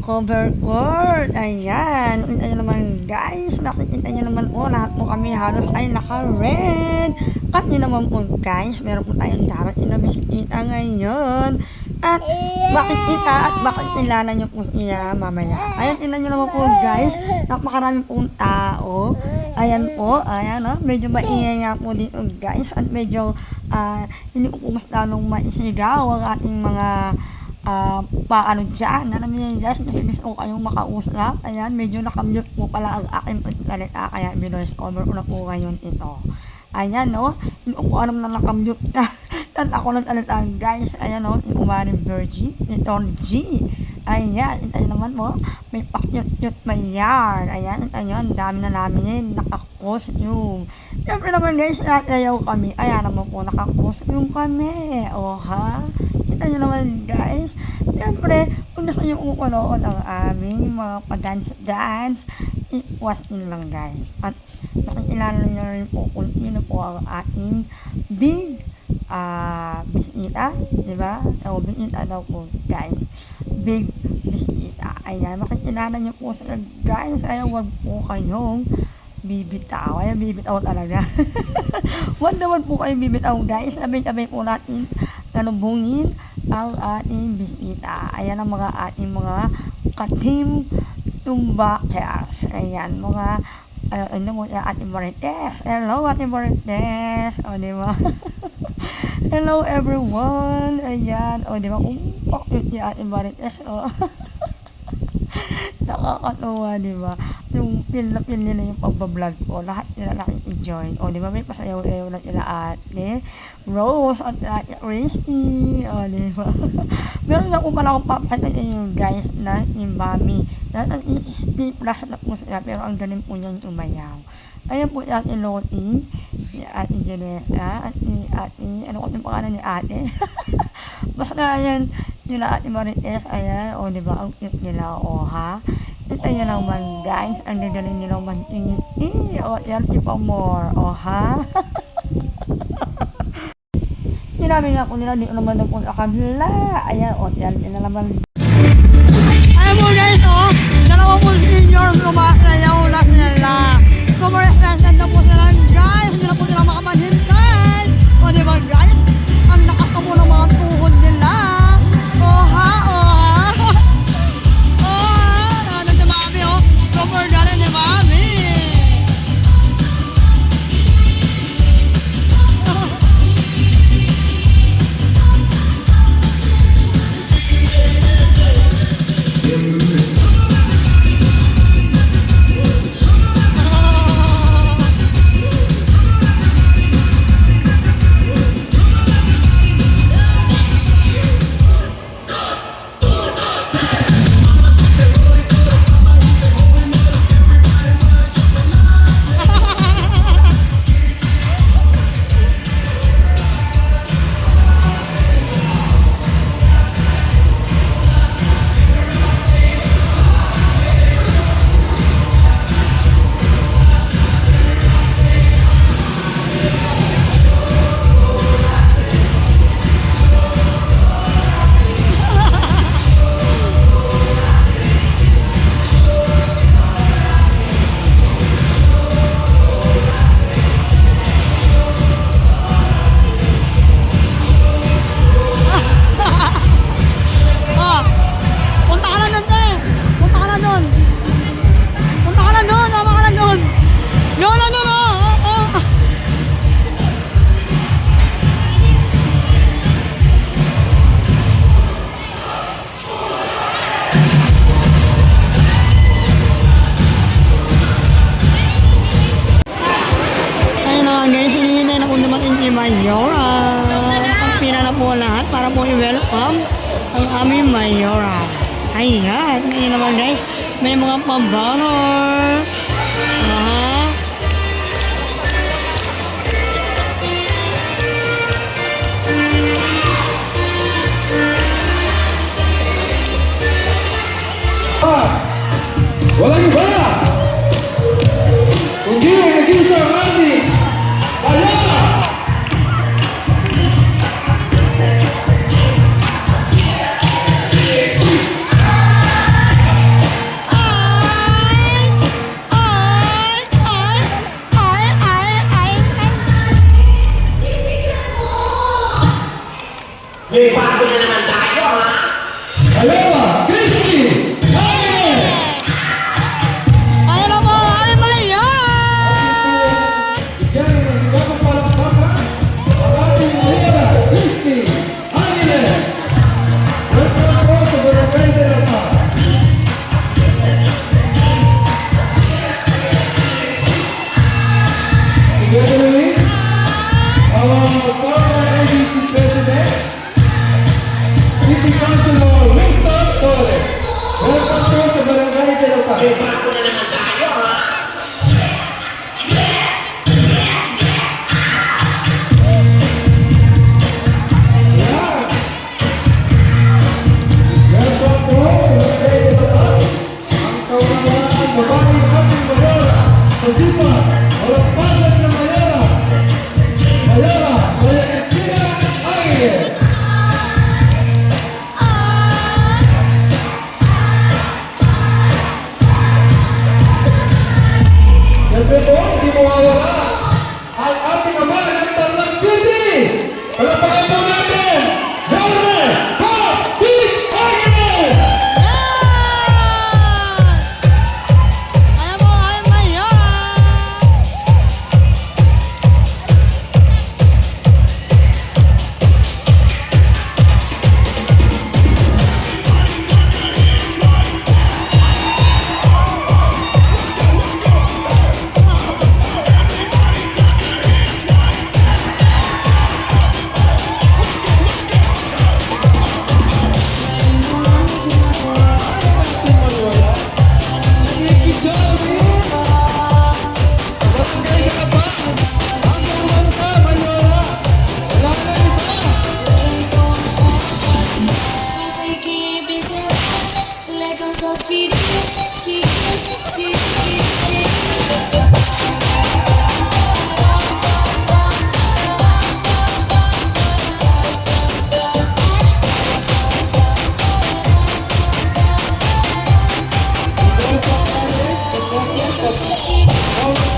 cover court. Ayan. Nakita nyo naman guys. Nakikita nyo naman po. Lahat po kami halos ay naka-red. At yun naman po guys. Meron po tayong darating na bisita ngayon. At bakit kilala nyo po siya mamaya. Ayan, tingnan nyo naman po guys. Napakarami pong tao. Ayan po. Ayan o. Medyo maingay nga po dito guys. At medyo hindi ko po mas lalong maisigaw ang ating mga paano dyan, alam niyo guys, gusto ko kayong makausap. Ayan, medyo nakamute po pala ang aking pagsalita, kaya bino-discover ko na po ngayon ito. Ayan, no, hindi ko alam na nakamute na. At ako nagsalita guys. Ayan, no, si Umaring Virgie, si Tony G. Ayan, ito naman mo, may pakyut-yut mayar. Ayan, ito yun, ang dami na namin naka-costume. Siyempre naman guys, ayaw kami. Ayan naman po, naka-costume kami. O ha? Ito nyo naman guys. Siyempre, kung gusto nyo kumapanood ang aming mga pa-dance-dance, i-watch in lang guys. At makikilala nyo rin po kung sino po ang ating big bisita, diba? So, bisita daw po guys. Big bisita. Ayan, makikilala nyo po sila guys. Kaya wag po kayong bibitaw. Ayan, bibitaw talaga. Wag naman po kayong bibitaw guys. Sabay-sabay po natin nanubungin ang ating bisita. Ayan ang mga ating mga ka-team tumbakers. Ayan, mga ano mo yung ating Marites. Hello, ating Marites. O, diba? Hello, everyone. Ayan. O, diba? Bakit yung ating Marites? O. Nakakatuwa, diba? Yung pin na pin nila yung pagbablog ko. Lahat nila nakiki-join. O, diba? May pasayaw-ayaw na sila ate Rose at ate Christy. O, diba? Meron na po pala akong papatay yung guys na yung mami. Nasa 60 plus na po siya. Pero ang galing po niyang umayaw. Ayan po si ate Loti, si ate Janessa, at si ate, ano kasi yung pangalan ni ate? Basta ayan, nila ate Marites, ayan, o diba, ang cute nila, o ha? Ito nyo naman guys, ang gagaling nila mag-ingiti, o yan, ipa more, o ha? Sinabi nga po nila, di ko naman na po sa kabila, ayan, o yan, naman. Ayan mo guys, o, dalawa po senior, sumasayaw na sila. Kumaresan na po sila guys, hindi na po sila makamanhintan. O diba guys, ang lakas na po ng mga tuhod nila. Oha, oha. Oha, ano si mami o, super galing ni mami. Mayora. Kampina na po lahat para po i-welcome ang aming Mayora. Ayan, ngayon naman guys, may mga pa-banner. Walang iba! Kundi naging sa ating Mayora! May bago na naman tayo, ha? Siyempre po, hindi mawawala ang ating ama ng Tarlac City! Palapakan po natin! Yorme Kapit Agnes! Ayan po ang Mayora!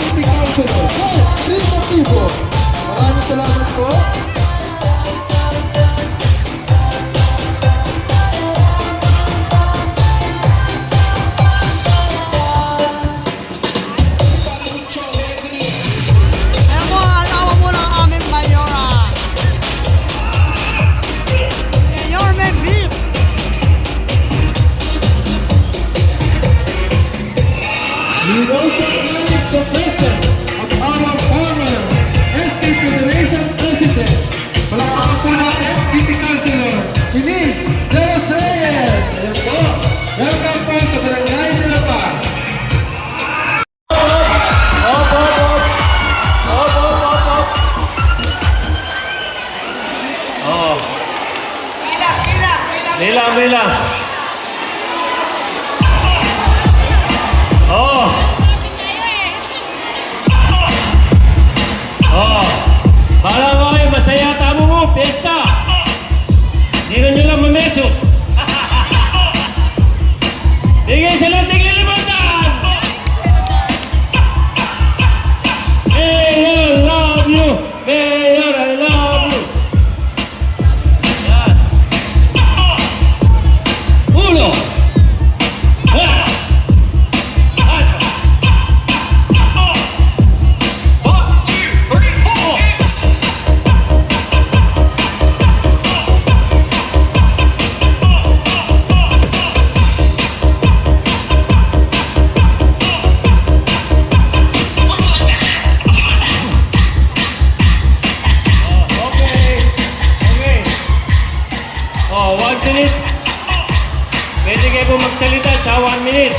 City Councilor, Chris Mativo. Maraming salamat po. Ayan po, alawa muna ang aming Mayora! Yorme Beat! We also acknowledge the presence of our former SK Federation President. Palakpakan po natin City Councilor, Denise De Los Reyes. Ayan po. Welcome po sa Barangay Nilapa. Oo. Bilang. Oo. Oo. Para ko kayo, masaya tamo mo, pesta. Hindi nyo lang mameso. Bigay sa lang tiglilimutan. Mayor, I love you. Mayor, I love you. Yan. Uno. Ah. Ah. 1, 2, 3, 4. Okay. Oh, 1 minute. Pwede kayo po magsalita sa 1 minute.